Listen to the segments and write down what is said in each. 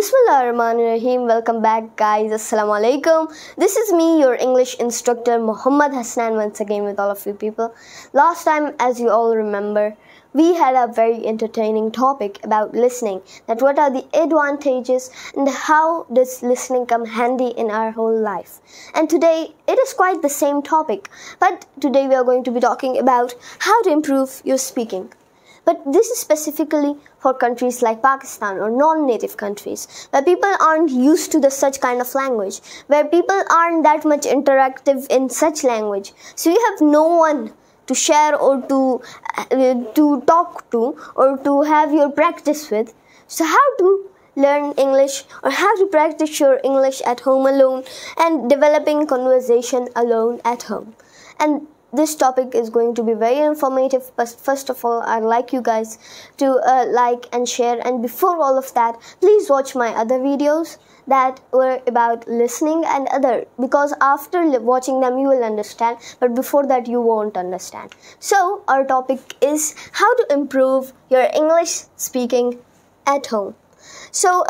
Bismillahirrahmanirrahim. Welcome back, guys. Assalamu alaikum. This is me, your English instructor, Muhammad Hasnain, once again with all of you people. Last time, as you all remember, we had a very entertaining topic about listening, that what are the advantages and how does listening come handy in our whole life. And today, it is quite the same topic, but today we are going to be talking about how to improve your speaking. But this is specifically for countries like Pakistan or non-native countries, where people aren't used to the such kind of language, where people aren't that much interactive in such language. So you have no one to share or to talk to or to have your practice with. So how to learn English or how to practice your English at home alone and developing conversation alone at home. And this topic is going to be very informative, but first of all, I'd like you guys to like and share. And before all of that, please watch my other videos that were about listening and other, because after watching them you will understand, but before that you won't understand. So our topic is how to improve your English speaking at home. So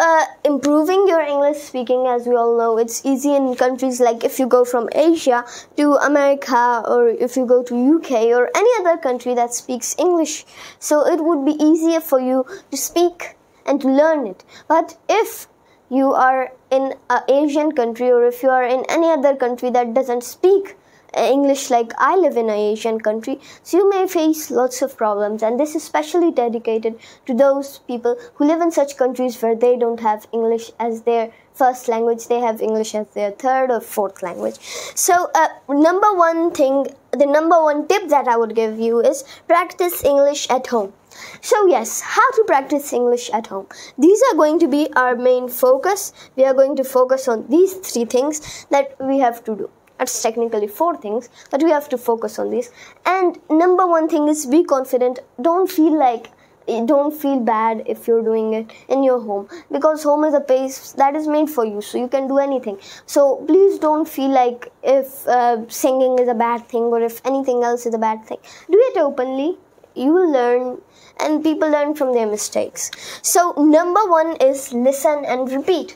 improving your English speaking, as we all know, it's easy in countries like if you go from Asia to America, or if you go to UK or any other country that speaks English. So it would be easier for you to speak and to learn it. But if you are in an Asian country, or if you are in any other country that doesn't speak English, like I live in an Asian country, so you may face lots of problems. And this is especially dedicated to those people who live in such countries where they don't have English as their first language, they have English as their third or fourth language. So the number one tip that I would give you is practice English at home. So yes, how to practice English at home. These are going to be our main focus. We are going to focus on these three things that we have to do. It's technically four things, but we have to focus on these. And number one thing is be confident. Don't feel bad if you're doing it in your home, because home is a place that is made for you, so you can do anything. So please don't feel like if singing is a bad thing or if anything else is a bad thing. Do it openly. You will learn, and people learn from their mistakes. So number one is listen and repeat.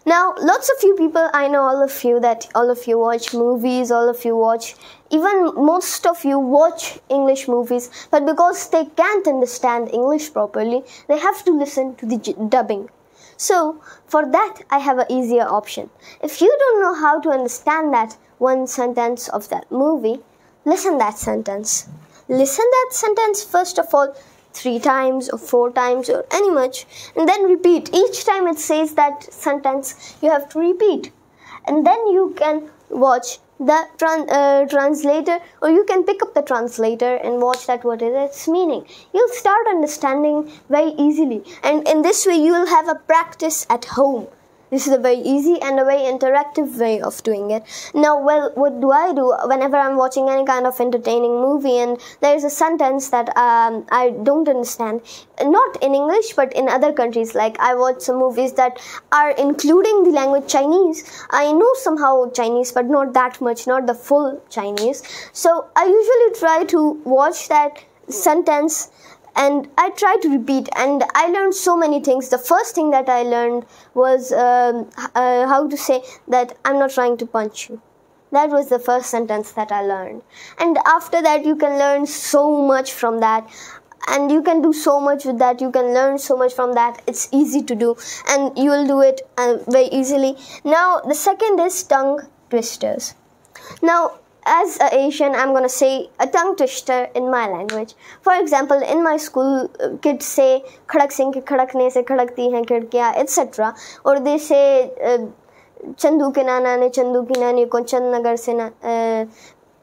Now, lots of you people, I know all of you watch movies, even most of you watch English movies, but because they can't understand English properly, they have to listen to the dubbing. So, for that, I have an easier option. If you don't know how to understand that one sentence of that movie, listen that sentence. Listen that sentence first of all 3 times or 4 times or any much, and then repeat. Each time it says that sentence, you have to repeat. And then you can watch the translator, or you can pick up the translator and watch that what is its meaning. You'll start understanding very easily, and in this way you will have a practice at home. This is a very easy and a very interactive way of doing it. Now, well, what do I do whenever I'm watching any kind of entertaining movie and there is a sentence that I don't understand? Not in English, but in other countries. Like I watch some movies that are including the language Chinese. I know somehow Chinese, but not that much, not the full Chinese. So I usually try to watch that sentence and I try to repeat, and I learned so many things. The first thing that I learned was how to say that I'm not trying to punch you. That was the first sentence that I learned. And after that, you can learn so much from that. And you can do so much with that. You can learn so much from that. It's easy to do, and you will do it very easily. Now, the second is tongue twisters. Now, as an Asian, I'm going to say a tongue twister in my language. For example, in my school, kids say khadak singh ke khadakne se khadakti hain khidkiyan, etc. Or they say chandu ke nana ne chandu ki nani ko chandnagar se na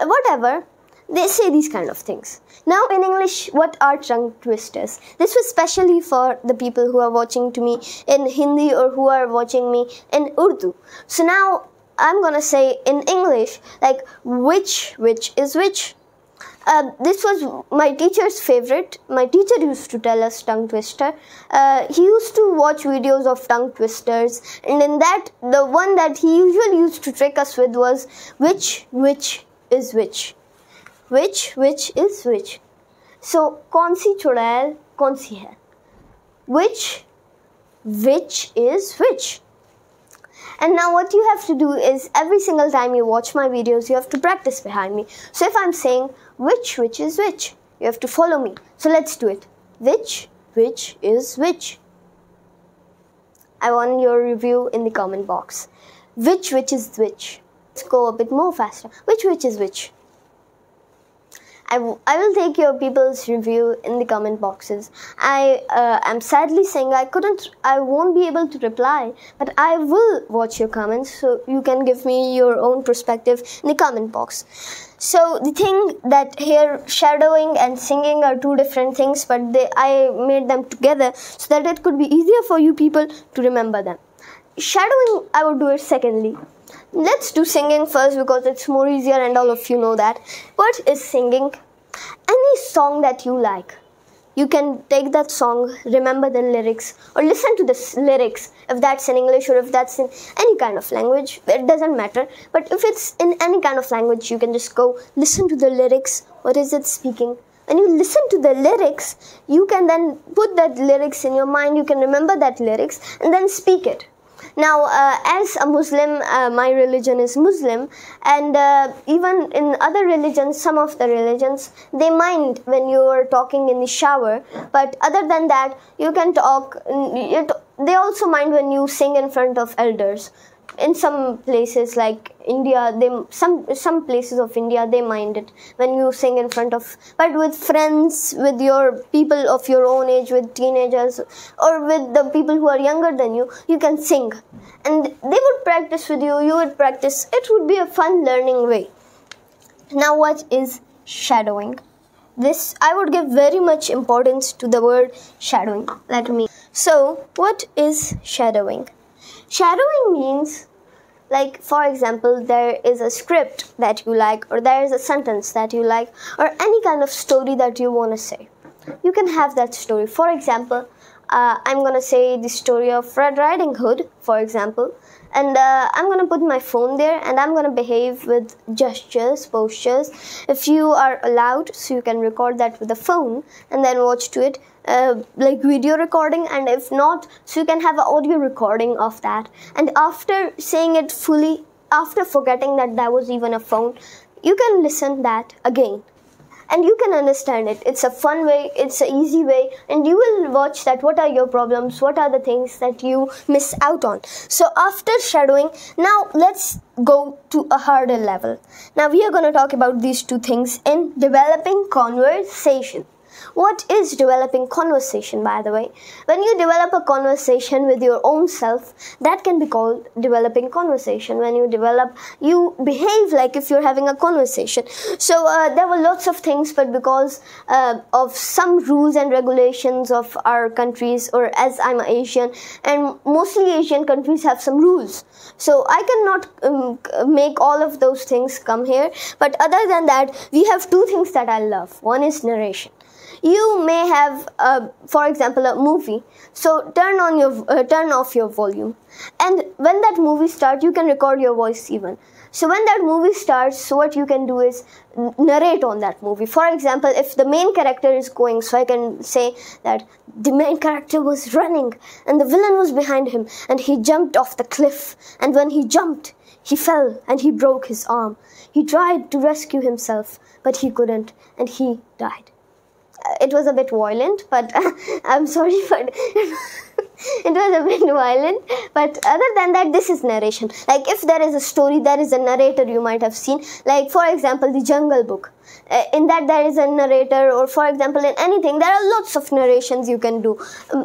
whatever. They say these kind of things. Now in English, what are tongue twisters? This was specially for the people who are watching to me in Hindi or who are watching me in Urdu. So now I'm gonna say in English, like which is which. This was my teacher's favorite. My teacher used to tell us tongue twister. He used to watch videos of tongue twisters, and in that, the one that he usually used to trick us with was which is which. Which is which. So, कौन सी चुड़ैल कौन सी है? Which which is which. And now what you have to do is every single time you watch my videos, you have to practice behind me. So if I'm saying which is which, you have to follow me. So let's do it. Which is which. I want your review in the comment box. Which is which. Let's go a bit more faster. Which is which. I will take your people's review in the comment boxes. I am sadly saying I won't be able to reply, but I will watch your comments, so you can give me your own perspective in the comment box. So the thing that here, shadowing and singing are two different things, but I made them together so that it could be easier for you people to remember them. Shadowing, I would do it secondly. Let's do singing first because it's more easier and all of you know that. What is singing? Any song that you like. You can take that song, remember the lyrics, or listen to the lyrics, if that's in English or if that's in any kind of language. It doesn't matter. But if it's in any kind of language, you can just go listen to the lyrics. What is it speaking? When you listen to the lyrics, you can then put that lyrics in your mind. You can remember that lyrics and then speak it. Now, as a Muslim, my religion is Muslim, and even in other religions, some of the religions, they mind when you are talking in the shower, but other than that, you can talk. They also mind when you sing in front of elders. In some places like India, some places of India, they mind it when you sing in front of, but with friends, with your people of your own age, with teenagers, or with the people who are younger than you, you can sing. And they would practice with you, you would practice. It would be a fun learning way. Now, what is shadowing? This, I would give very much importance to the word shadowing. So, what is shadowing? Shadowing means, like, for example, there is a script that you like, or there is a sentence that you like, or any kind of story that you want to say. You can have that story. For example, I'm going to say the story of Red Riding Hood, for example, and I'm going to put my phone there and I'm going to behave with gestures, postures. If you are allowed, so you can record that with the phone and then watch to it. Like video recording, and if not, so you can have an audio recording of that, and after saying it fully, after forgetting that there was even a phone, you can listen that again and you can understand it. It's a fun way, it's an easy way, and you will watch that what are your problems, what are the things that you miss out on. So after shadowing, now let's go to a harder level. Now we are going to talk about these two things in developing conversation. What is developing conversation, by the way? When you develop a conversation with your own self, that can be called developing conversation. When you behave like if you're having a conversation. So there were lots of things, but because of some rules and regulations of our countries, or as I'm Asian, and mostly Asian countries have some rules. So I cannot make all of those things come here. But other than that, we have two things that I love. One is narration. You may have, for example, a movie. So turn off your volume, and when that movie starts, you can record your voice even. So when that movie starts, so what you can do is narrate on that movie. For example, if the main character is going, so I can say that the main character was running, and the villain was behind him, and he jumped off the cliff, and when he jumped, he fell and he broke his arm. He tried to rescue himself, but he couldn't, and he died. It was a bit violent, but I'm sorry, but it was a bit violent. But other than that, this is narration. Like if there is a story, there is a narrator you might have seen. Like for example, the Jungle Book. In that there is a narrator, or for example in anything, there are lots of narrations you can do.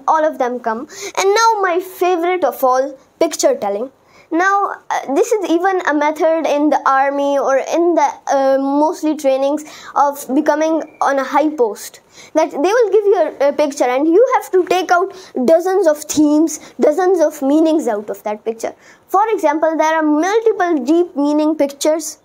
All of them come. And now my favorite of all, picture telling. Now, this is even a method in the army or in the mostly trainings of becoming on a high post. That they will give you a picture and you have to take out dozens of themes, dozens of meanings out of that picture. For example, there are multiple deep meaning pictures.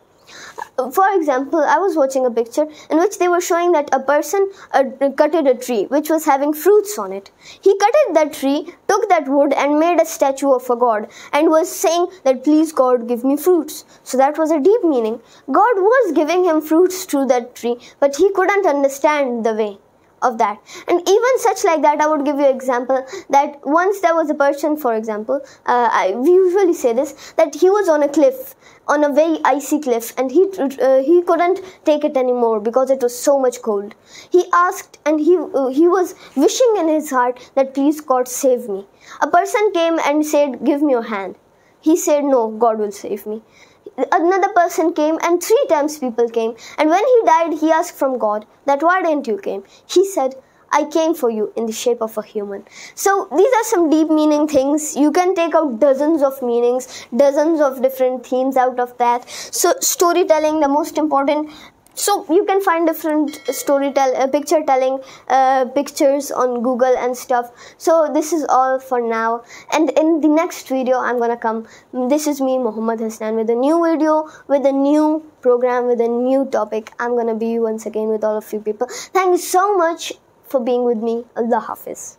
For example, I was watching a picture in which they were showing that a person cutted a tree which was having fruits on it. He cutted that tree, took that wood and made a statue of a god and was saying that please God give me fruits. So that was a deep meaning. God was giving him fruits through that tree, but he couldn't understand the way of that. And even such like that, I would give you an example that once there was a person, for example, we usually say this, that he was on a cliff, on a very icy cliff, and he couldn't take it anymore because it was so much cold. He asked, and he was wishing in his heart that please God save me. A person came and said, give me your hand. He said, no, God will save me. Another person came, and 3 times people came, and when he died, he asked from God that why didn't you came? He said, I came for you in the shape of a human. So these are some deep meaning things. You can take out dozens of meanings, dozens of different themes out of that. So storytelling, the most important. So you can find different picture telling pictures on Google and stuff. So this is all for now, and in the next video I'm gonna come. This is me, Muhammad Hasnain, with a new video, with a new program, with a new topic. I'm gonna be once again with all of you people. Thank you so much for being with me. Allah Hafiz.